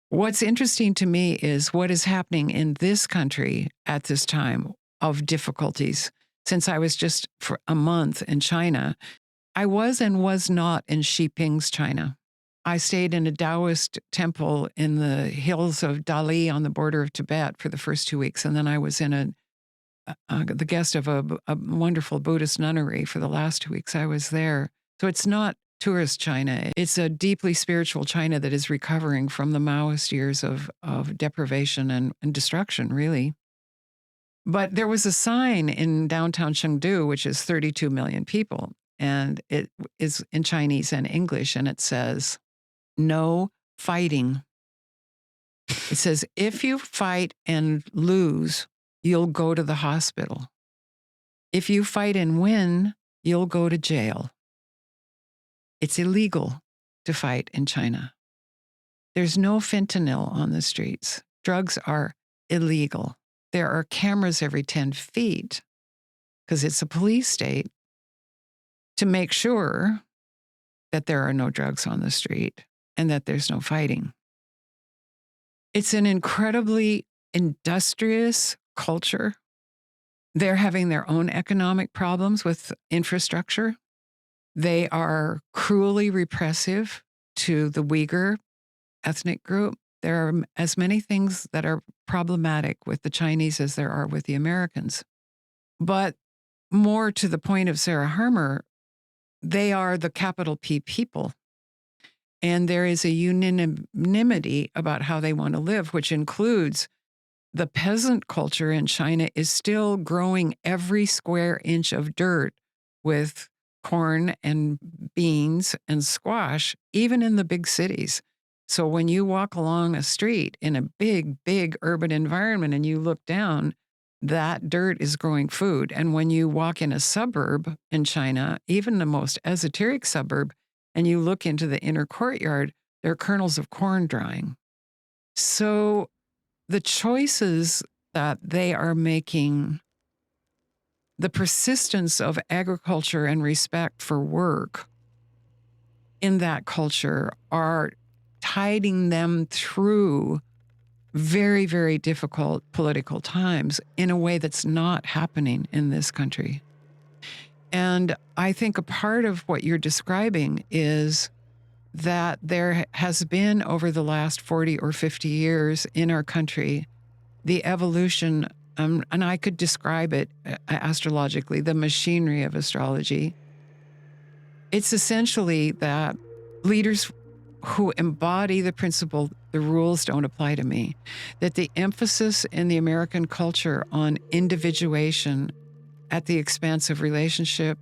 What's interesting to me is what is happening in this country at this time of difficulties. Since I was just for a month in China, I was and was not in Xiping's China. I stayed in a Taoist temple in the hills of Dali on the border of Tibet for the first 2 weeks. And then I was in the guest of a wonderful Buddhist nunnery for the last 2 weeks I was there. So it's not tourist China. It's a deeply spiritual China that is recovering from the Maoist years of deprivation and destruction, really. But there was a sign in downtown Chengdu, which is 32 million people, and it is in Chinese and English, and it says, "No fighting." It says, if you fight and lose, you'll go to the hospital. If you fight and win, you'll go to jail. It's illegal to fight in China. There's no fentanyl on the streets. Drugs are illegal. There are cameras every 10 feet, because it's a police state, to make sure that there are no drugs on the street and that there's no fighting. It's an incredibly industrious culture. They're having their own economic problems with infrastructure. They are cruelly repressive to the Uyghur ethnic group. There are as many things that are problematic with the Chinese as there are with the Americans. But more to the point of Sarah Harmer, they are the capital P people. And there is a unanimity about how they want to live, which includes the peasant culture in China is still growing every square inch of dirt with corn and beans and squash, even in the big cities. So when you walk along a street in a big, big urban environment and you look down, that dirt is growing food. And when you walk in a suburb in China, even the most esoteric suburb, and you look into the inner courtyard, there are kernels of corn drying. So the choices that they are making, the persistence of agriculture and respect for work in that culture are tiding them through very, very difficult political times in a way that's not happening in this country. And I think a part of what you're describing is that there has been over the last 40 or 50 years in our country, the evolution, and I could describe it astrologically, the machinery of astrology. It's essentially that leaders who embody the principle, the rules don't apply to me, that the emphasis in the American culture on individuation at the expense of relationship,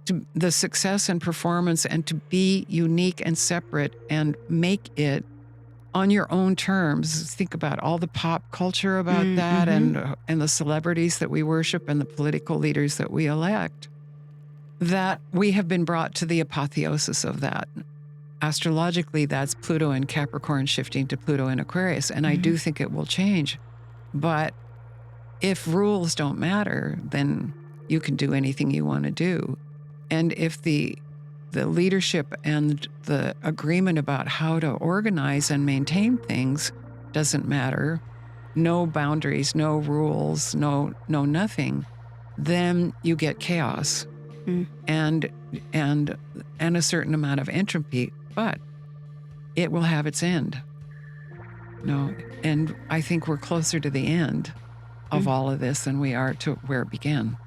to the success and performance, and to be unique and separate and make it on your own terms. Think about all the pop culture about that, and the celebrities that we worship and the political leaders that we elect, that we have been brought to the apotheosis of that. Astrologically, that's Pluto in Capricorn shifting to Pluto in Aquarius, and I do think it will change. But if rules don't matter, then you can do anything you want to do. And if the leadership and the agreement about how to organize and maintain things doesn't matter, no boundaries, no rules, no nothing, then you get chaos and a certain amount of entropy, but it will have its end. No, and I think we're closer to the end of all of this than we are to where it began.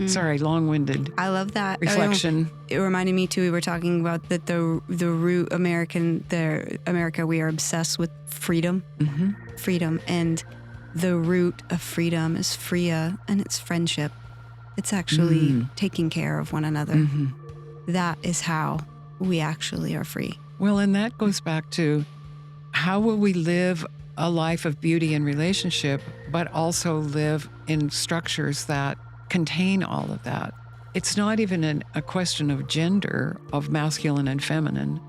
Sorry, long-winded. I love that reflection. It reminded me too. We were talking about that the root America. We are obsessed with freedom, freedom, and the root of freedom is Freya, and it's friendship. It's actually taking care of one another. That is how we actually are free. Well, and that goes back to how will we live a life of beauty and relationship, but also live in structures that contain all of that. It's not even a question of gender, of masculine and feminine.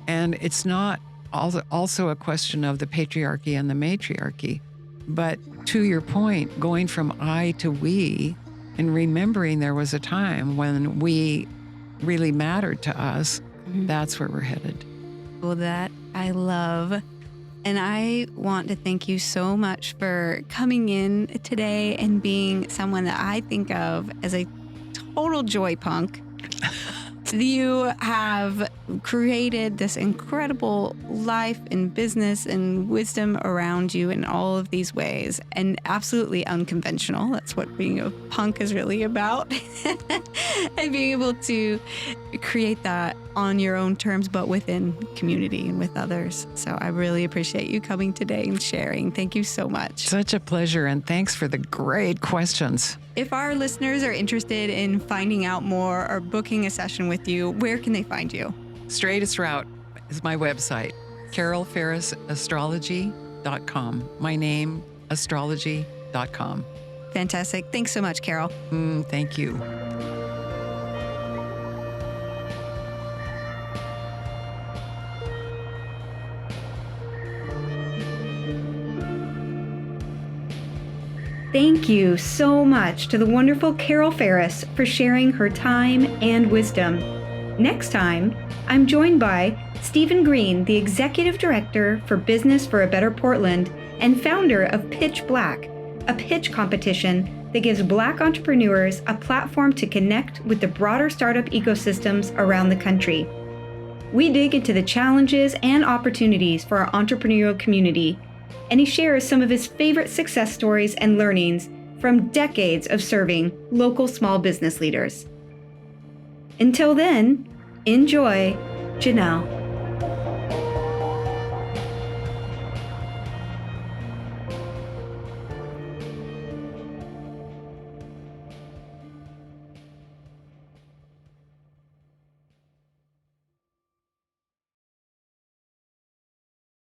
And it's not also a question of the patriarchy and the matriarchy. But to your point, going from I to we, and remembering there was a time when we really mattered to us, that's where we're headed. Well, that I love. And I want to thank you so much for coming in today and being someone that I think of as a total joypunk. You have created this incredible life and business and wisdom around you in all of these ways, and absolutely unconventional. That's what being a punk is really about. And being able to create that on your own terms, but within community and with others. So I really appreciate you coming today and sharing. Thank you so much. Such a pleasure, and thanks for the great questions. If our listeners are interested in finding out more or booking a session with you, where can they find you? Straightest route is my website, carolferrisastrology.com. My name, astrology.com. Fantastic. Thanks so much, Carol. Thank you. Thank you so much to the wonderful Carol Ferris for sharing her time and wisdom. Next time, I'm joined by Stephen Green, the Executive Director for Business for a Better Portland and founder of Pitch Black, a pitch competition that gives Black entrepreneurs a platform to connect with the broader startup ecosystems around the country. We dig into the challenges and opportunities for our entrepreneurial community, and he shares some of his favorite success stories and learnings from decades of serving local small business leaders. Until then, enjoy, Jenelle.